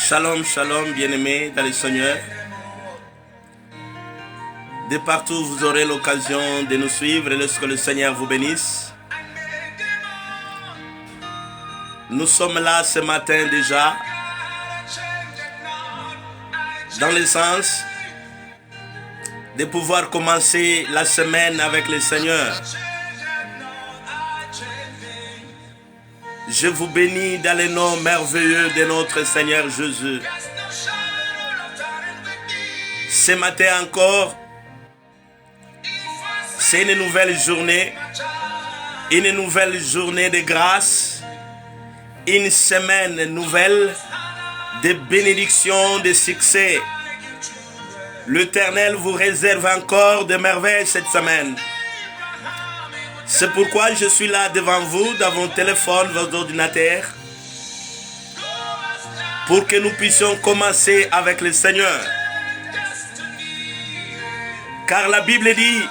Shalom, shalom, bien-aimés dans le Seigneur. De partout, vous aurez l'occasion de nous suivre et lorsque le Seigneur vous bénisse. Nous sommes là ce matin déjà, dans le sens de pouvoir commencer la semaine avec le Seigneur. Je vous bénis dans le nom merveilleux de notre Seigneur Jésus. Ce matin encore, c'est une nouvelle journée de grâce, une semaine nouvelle de bénédiction, de succès. L'Éternel vous réserve encore de merveilles cette semaine. C'est pourquoi je suis là devant vous, dans vos téléphones, vos ordinateurs, pour que nous puissions commencer avec le Seigneur. Car la Bible dit,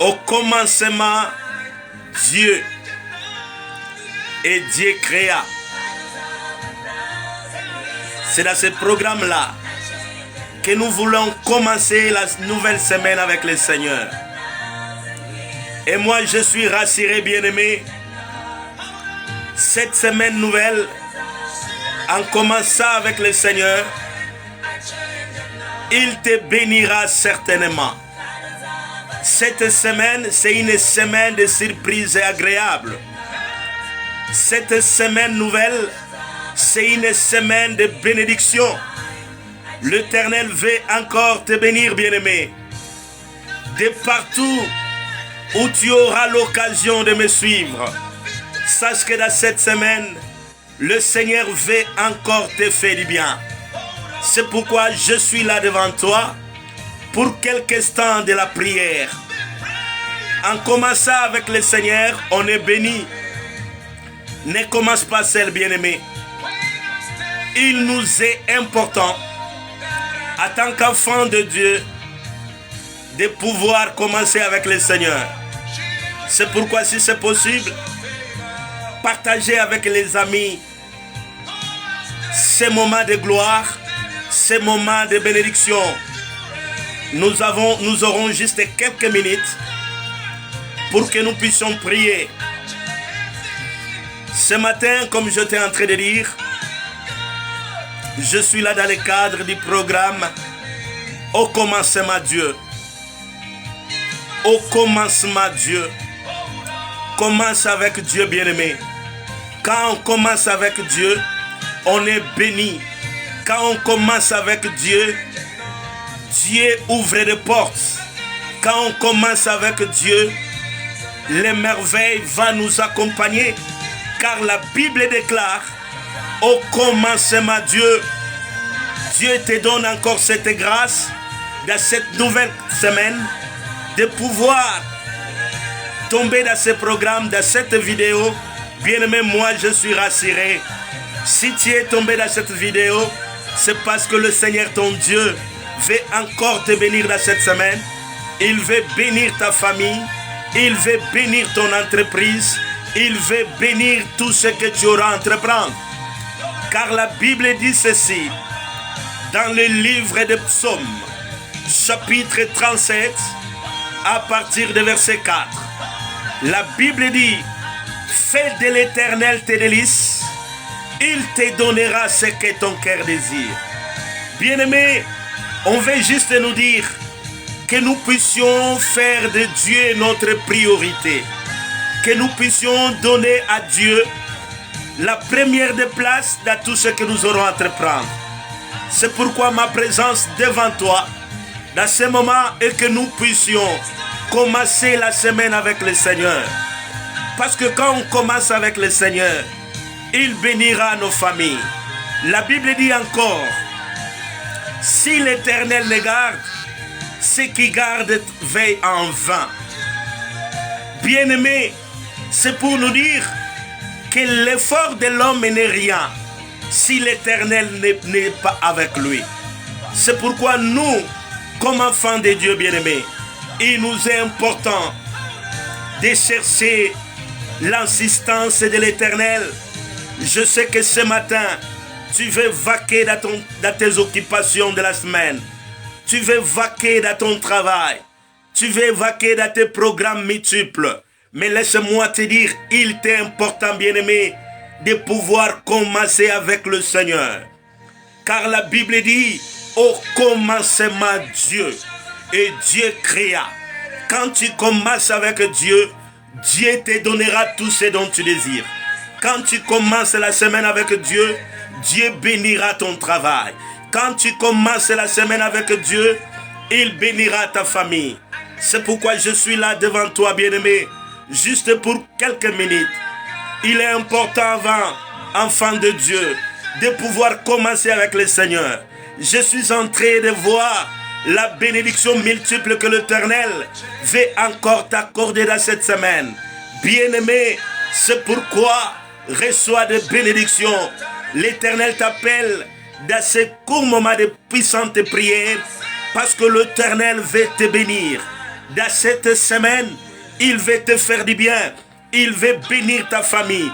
au commencement, Dieu, et Dieu créa. C'est dans ce programme-là que nous voulons commencer la nouvelle semaine avec le Seigneur. Et moi, je suis rassuré, bien-aimé. Cette semaine nouvelle, en commençant avec le Seigneur, il te bénira certainement. Cette semaine, c'est une semaine de surprises agréables. Cette semaine nouvelle, c'est une semaine de bénédiction. L'Éternel veut encore te bénir, bien-aimé. De partout où tu auras l'occasion de me suivre, sache que dans cette semaine, le Seigneur veut encore te faire du bien. C'est pourquoi je suis là devant toi pour quelques instants de la prière. En commençant avec le Seigneur, on est béni. Ne commence pas seul, bien-aimé. Il nous est important, en tant qu'enfant de Dieu, de pouvoir commencer avec le Seigneur. C'est pourquoi, si c'est possible, partagez avec les amis ces moments de gloire, ces moments de bénédiction. Nous aurons juste quelques minutes pour que nous puissions prier. Ce matin, comme je t'ai en train de dire, je suis là dans le cadre du programme Au commencement Dieu. Au commencement Dieu. Commence avec Dieu, bien-aimé. Quand on commence avec Dieu, on est béni. Quand on commence avec Dieu, Dieu ouvre des portes. Quand on commence avec Dieu, les merveilles vont nous accompagner. Car la Bible déclare, au commencement Dieu, Dieu te donne encore cette grâce dans cette nouvelle semaine de pouvoir tomber dans ce programme, dans cette vidéo. Bien-aimé, moi je suis rassuré. Si tu es tombé dans cette vidéo, c'est parce que le Seigneur ton Dieu veut encore te bénir dans cette semaine. Il veut bénir ta famille. Il veut bénir ton entreprise. Il veut bénir tout ce que tu auras à entreprendre. Car la Bible dit ceci, dans le livre des Psaumes, chapitre 37, à partir de verset 4. La Bible dit, fais de l'Éternel tes délices, il te donnera ce que ton cœur désire. Bien-aimé, on veut juste nous dire que nous puissions faire de Dieu notre priorité. Que nous puissions donner à Dieu la première des places dans tout ce que nous aurons à entreprendre. C'est pourquoi ma présence devant toi, dans ce moment, est que nous puissions commencer la semaine avec le Seigneur. Parce que quand on commence avec le Seigneur, il bénira nos familles. La Bible dit encore, si l'Éternel les garde, ceux qui gardent veillent en vain. Bien-aimés, c'est pour nous dire que l'effort de l'homme n'est rien si l'Éternel n'est pas avec lui. C'est pourquoi nous, comme enfants de Dieu bien-aimés, il nous est important de chercher l'assistance de l'Éternel. Je sais que ce matin, Tu veux vaquer dans tes occupations de la semaine. Tu veux vaquer dans ton travail. Tu veux vaquer dans tes programmes multiples. Mais laisse-moi te dire, il t'est important, bien-aimé, de pouvoir commencer avec le Seigneur. Car la Bible dit, au commencement Dieu, et Dieu créa. Quand tu commences avec Dieu, Dieu te donnera tout ce dont tu désires. Quand tu commences la semaine avec Dieu, Dieu bénira ton travail. Quand tu commences la semaine avec Dieu, il bénira ta famille. C'est pourquoi je suis là devant toi, bien-aimé, juste pour quelques minutes. Il est important avant, enfant de Dieu, de pouvoir commencer avec le Seigneur. Je suis en train de voir la bénédiction multiple que l'Éternel veut encore t'accorder dans cette semaine. Bien-aimé, c'est pourquoi reçois des bénédictions. L'Éternel t'appelle dans ces courts moments de puissante prière parce que l'Éternel veut te bénir. Dans cette semaine, il veut te faire du bien. Il veut bénir ta famille.